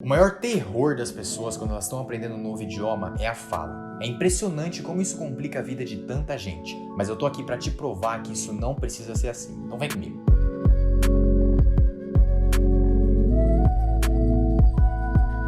O maior terror das pessoas quando elas estão aprendendo um novo idioma é a fala. É impressionante como isso complica a vida de tanta gente, mas eu tô aqui para te provar que isso não precisa ser assim. Então vem comigo.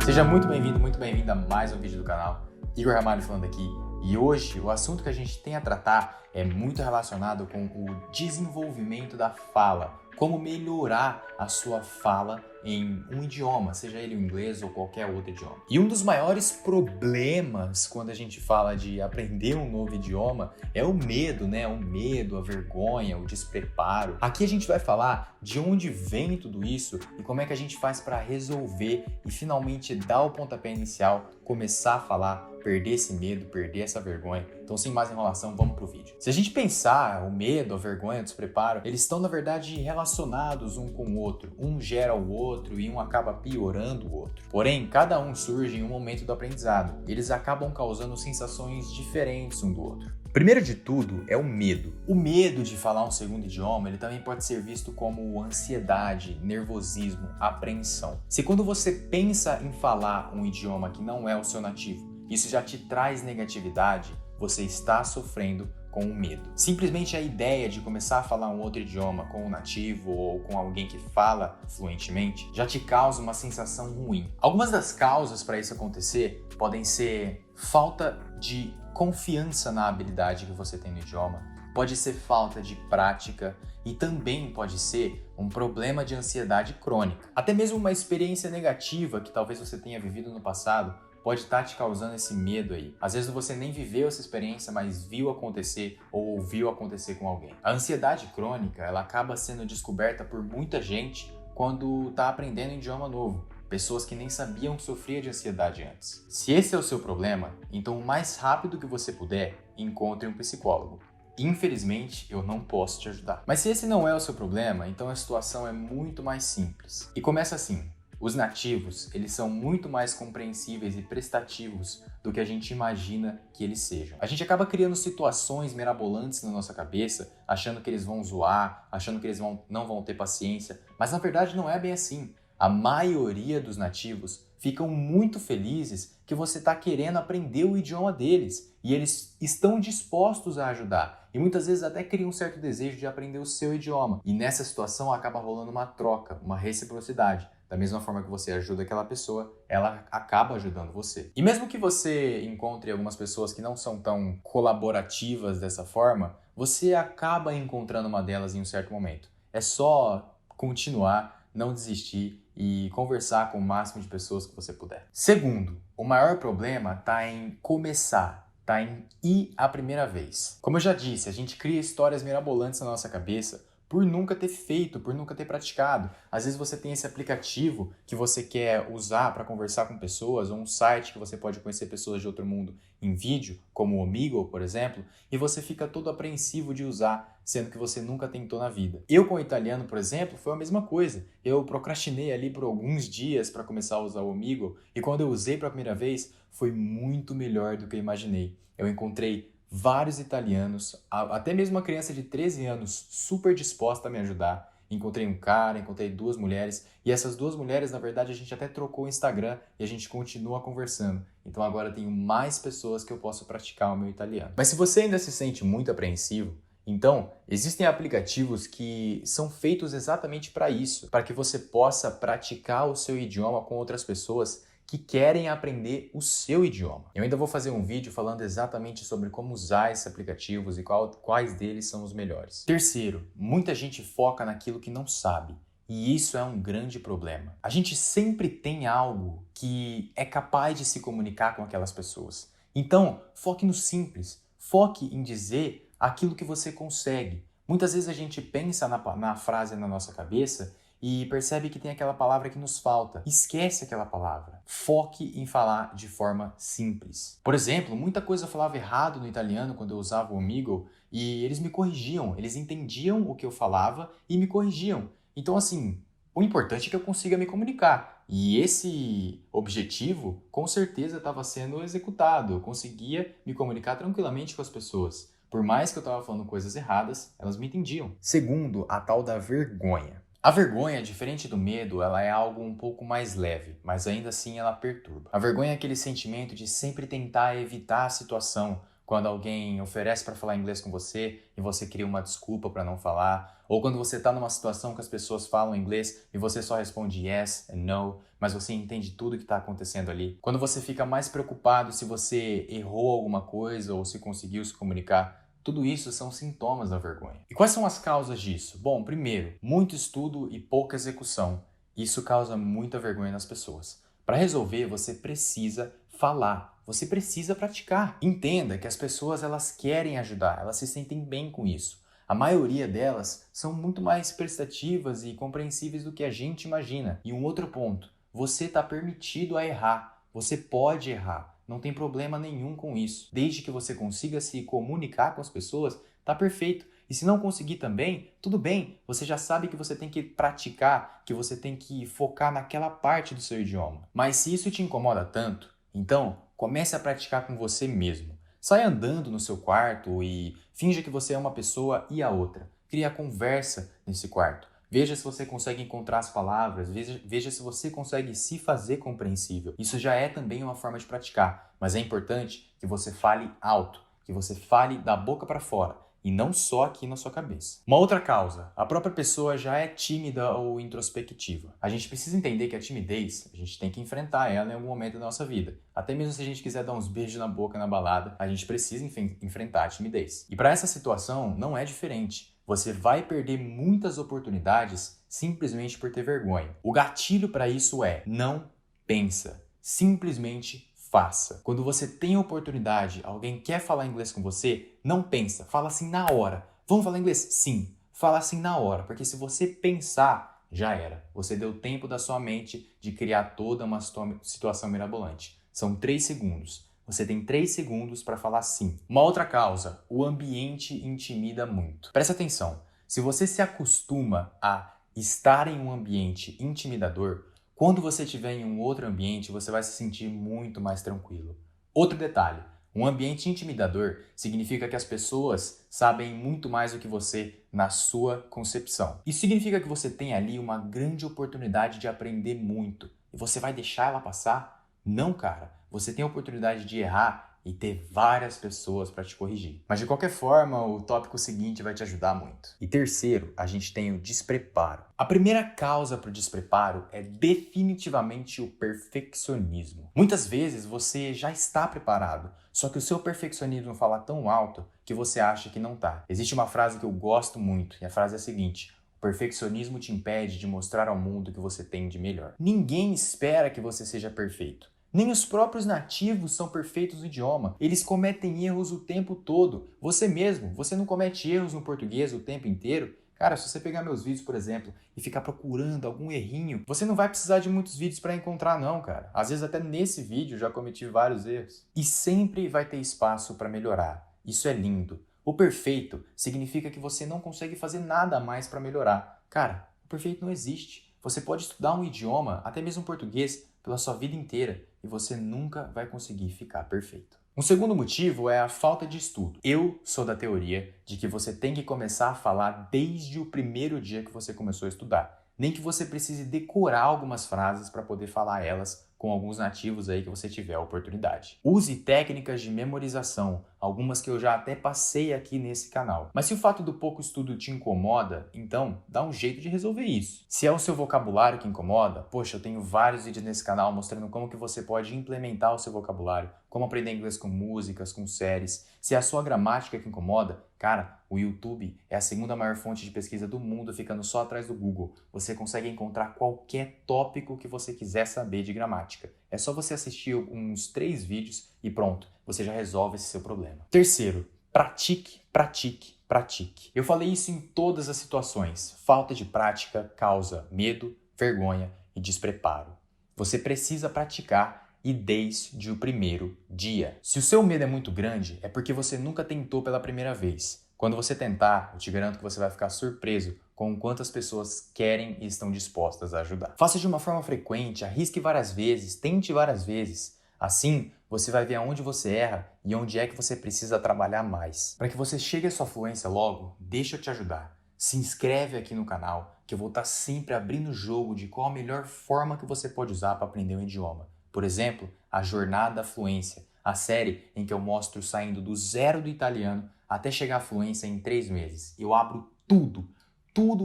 Seja muito bem-vindo, muito bem-vinda a mais um vídeo do canal. Igor Ramalho falando aqui. E hoje o assunto que a gente tem a tratar é muito relacionado com o desenvolvimento da fala. Como melhorar a sua fala em um idioma, seja ele o inglês ou qualquer outro idioma. E um dos maiores problemas quando a gente fala de aprender um novo idioma é o medo, né? O medo, a vergonha, o despreparo. Aqui a gente vai falar de onde vem tudo isso e como é que a gente faz para resolver e finalmente dar o pontapé inicial, começar a falar, perder esse medo, perder essa vergonha. Então, sem mais enrolação, vamos pro vídeo. Se a gente pensar, o medo, a vergonha, o despreparo, eles estão, na verdade, relacionados um com o outro. Um gera o outro e um acaba piorando o outro. Porém, cada um surge em um momento do aprendizado. Eles acabam causando sensações diferentes um do outro. Primeiro de tudo é o medo. O medo de falar um segundo idioma, ele também pode ser visto como ansiedade, nervosismo, apreensão. Se quando você pensa em falar um idioma que não é o seu nativo, isso já te traz negatividade, você está sofrendo com o medo. Simplesmente a ideia de começar a falar um outro idioma com um nativo ou com alguém que fala fluentemente já te causa uma sensação ruim. Algumas das causas para isso acontecer podem ser falta de confiança na habilidade que você tem no idioma, pode ser falta de prática e também pode ser um problema de ansiedade crônica. Até mesmo uma experiência negativa que talvez você tenha vivido no passado pode estar te causando esse medo aí. Às vezes você nem viveu essa experiência, mas viu acontecer ou ouviu acontecer com alguém. A ansiedade crônica, ela acaba sendo descoberta por muita gente quando está aprendendo um idioma novo. Pessoas que nem sabiam que sofria de ansiedade antes. Se esse é o seu problema, então o mais rápido que você puder, encontre um psicólogo. Infelizmente, eu não posso te ajudar. Mas se esse não é o seu problema, então a situação é muito mais simples. E começa assim. Os nativos, eles são muito mais compreensíveis e prestativos do que a gente imagina que eles sejam. A gente acaba criando situações mirabolantes na nossa cabeça, achando que eles vão zoar, achando que eles não vão ter paciência, mas na verdade não é bem assim. A maioria dos nativos ficam muito felizes que você está querendo aprender o idioma deles e eles estão dispostos a ajudar e muitas vezes até criam um certo desejo de aprender o seu idioma. E nessa situação acaba rolando uma troca, uma reciprocidade. Da mesma forma que você ajuda aquela pessoa, ela acaba ajudando você. E mesmo que você encontre algumas pessoas que não são tão colaborativas dessa forma, você acaba encontrando uma delas em um certo momento. É só continuar, não desistir e conversar com o máximo de pessoas que você puder. Segundo, o maior problema está em começar, está em ir a primeira vez. Como eu já disse, a gente cria histórias mirabolantes na nossa cabeça por nunca ter feito, por nunca ter praticado. Às vezes você tem esse aplicativo que você quer usar para conversar com pessoas, ou um site que você pode conhecer pessoas de outro mundo em vídeo, como o Omegle, por exemplo, e você fica todo apreensivo de usar, sendo que você nunca tentou na vida. Eu com o italiano, por exemplo, foi a mesma coisa. Eu procrastinei ali por alguns dias para começar a usar o Omegle, e quando eu usei pela primeira vez, foi muito melhor do que eu imaginei. Eu encontrei vários italianos, até mesmo uma criança de 13 anos super disposta a me ajudar. Encontrei um cara, encontrei duas mulheres, e essas duas mulheres, na verdade, a gente até trocou o Instagram e a gente continua conversando. Então agora eu tenho mais pessoas que eu posso praticar o meu italiano. Mas se você ainda se sente muito apreensivo, então existem aplicativos que são feitos exatamente para isso, para que você possa praticar o seu idioma com outras pessoas que querem aprender o seu idioma. Eu ainda vou fazer um vídeo falando exatamente sobre como usar esses aplicativos e quais deles são os melhores. Terceiro, muita gente foca naquilo que não sabe. E isso é um grande problema. A gente sempre tem algo que é capaz de se comunicar com aquelas pessoas. Então, foque no simples. Foque em dizer aquilo que você consegue. Muitas vezes a gente pensa na frase na nossa cabeça e percebe que tem aquela palavra que nos falta. Esquece aquela palavra. Foque em falar de forma simples. Por exemplo, muita coisa eu falava errado no italiano quando eu usava o Omegle e eles me corrigiam. Eles entendiam o que eu falava e me corrigiam. Então, assim, o importante é que eu consiga me comunicar. E esse objetivo, com certeza, estava sendo executado. Eu conseguia me comunicar tranquilamente com as pessoas. Por mais que eu estava falando coisas erradas, elas me entendiam. Segundo, a tal da vergonha. A vergonha, diferente do medo, ela é algo um pouco mais leve, mas ainda assim ela perturba. A vergonha é aquele sentimento de sempre tentar evitar a situação, quando alguém oferece para falar inglês com você e você cria uma desculpa para não falar, ou quando você está numa situação que as pessoas falam inglês e você só responde yes and no, mas você entende tudo que está acontecendo ali. Quando você fica mais preocupado se você errou alguma coisa ou se conseguiu se comunicar, tudo isso são sintomas da vergonha. E quais são as causas disso? Bom, primeiro, muito estudo e pouca execução. Isso causa muita vergonha nas pessoas. Para resolver, você precisa falar, você precisa praticar. Entenda que as pessoas elas querem ajudar, elas se sentem bem com isso. A maioria delas são muito mais prestativas e compreensíveis do que a gente imagina. E um outro ponto, você está permitido a errar, você pode errar. Não tem problema nenhum com isso. Desde que você consiga se comunicar com as pessoas, tá perfeito. E se não conseguir também, tudo bem. Você já sabe que você tem que praticar, que você tem que focar naquela parte do seu idioma. Mas se isso te incomoda tanto, então comece a praticar com você mesmo. Saia andando no seu quarto e finja que você é uma pessoa e a outra. Crie a conversa nesse quarto. Veja se você consegue encontrar as palavras, veja se você consegue se fazer compreensível. Isso já é também uma forma de praticar, mas é importante que você fale alto, que você fale da boca para fora e não só aqui na sua cabeça. Uma outra causa, a própria pessoa já é tímida ou introspectiva. A gente precisa entender que a timidez, a gente tem que enfrentar ela em algum momento da nossa vida. Até mesmo se a gente quiser dar uns beijos na boca na balada, a gente precisa enfrentar a timidez. E para essa situação não é diferente. Você vai perder muitas oportunidades simplesmente por ter vergonha. O gatilho para isso é não pensa, simplesmente faça. Quando você tem a oportunidade, alguém quer falar inglês com você, não pensa, fala assim na hora. Vamos falar inglês? Sim, fala assim na hora, porque se você pensar, já era. Você deu tempo da sua mente de criar toda uma situação mirabolante. São 3 segundos. Você tem 3 segundos para falar sim. Uma outra causa, o ambiente intimida muito. Presta atenção, se você se acostuma a estar em um ambiente intimidador, quando você estiver em um outro ambiente, você vai se sentir muito mais tranquilo. Outro detalhe, um ambiente intimidador significa que as pessoas sabem muito mais do que você na sua concepção. Isso significa que você tem ali uma grande oportunidade de aprender muito. E você vai deixar ela passar? Não, cara. Você tem a oportunidade de errar e ter várias pessoas para te corrigir. Mas de qualquer forma, o tópico seguinte vai te ajudar muito. E terceiro, a gente tem o despreparo. A primeira causa para o despreparo é definitivamente o perfeccionismo. Muitas vezes você já está preparado, só que o seu perfeccionismo fala tão alto que você acha que não está. Existe uma frase que eu gosto muito e a frase é a seguinte: o perfeccionismo te impede de mostrar ao mundo o que você tem de melhor. Ninguém espera que você seja perfeito. Nem os próprios nativos são perfeitos no idioma. Eles cometem erros o tempo todo. Você mesmo, você não comete erros no português o tempo inteiro? Cara, se você pegar meus vídeos, por exemplo, e ficar procurando algum errinho, você não vai precisar de muitos vídeos para encontrar não, cara. Às vezes até nesse vídeo eu já cometi vários erros. E sempre vai ter espaço para melhorar. Isso é lindo. O perfeito significa que você não consegue fazer nada a mais para melhorar. Cara, o perfeito não existe. Você pode estudar um idioma, até mesmo português, pela sua vida inteira e você nunca vai conseguir ficar perfeito. Um segundo motivo é a falta de estudo. Eu sou da teoria de que você tem que começar a falar desde o primeiro dia que você começou a estudar. Nem que você precise decorar algumas frases para poder falar elas com alguns nativos aí que você tiver a oportunidade. Use técnicas de memorização, algumas que eu já até passei aqui nesse canal. Mas se o fato do pouco estudo te incomoda, então dá um jeito de resolver isso. Se é o seu vocabulário que incomoda, poxa, eu tenho vários vídeos nesse canal mostrando como que você pode implementar o seu vocabulário, como aprender inglês com músicas, com séries. Se é a sua gramática que incomoda, cara, o YouTube é a segunda maior fonte de pesquisa do mundo, ficando só atrás do Google. Você consegue encontrar qualquer tópico que você quiser saber de gramática. É só você assistir uns 3 vídeos e pronto, você já resolve esse seu problema. Terceiro, pratique, pratique, pratique. Eu falei isso em todas as situações. Falta de prática causa medo, vergonha e despreparo. Você precisa praticar e desde o primeiro dia. Se o seu medo é muito grande, é porque você nunca tentou pela primeira vez. Quando você tentar, eu te garanto que você vai ficar surpreso com quantas pessoas querem e estão dispostas a ajudar. Faça de uma forma frequente, arrisque várias vezes, tente várias vezes. Assim, você vai ver aonde você erra e onde é que você precisa trabalhar mais. Para que você chegue à sua fluência logo, deixa eu te ajudar. Se inscreve aqui no canal, que eu vou estar sempre abrindo o jogo de qual a melhor forma que você pode usar para aprender um idioma. Por exemplo, a Jornada da Fluência, a série em que eu mostro saindo do zero do italiano até chegar à fluência em 3 meses. Eu abro tudo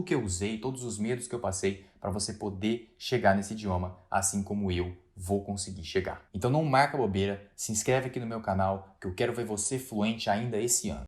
que eu usei, todos os medos que eu passei para você poder chegar nesse idioma, assim como eu vou conseguir chegar. Então não marca bobeira, se inscreve aqui no meu canal, que eu quero ver você fluente ainda esse ano.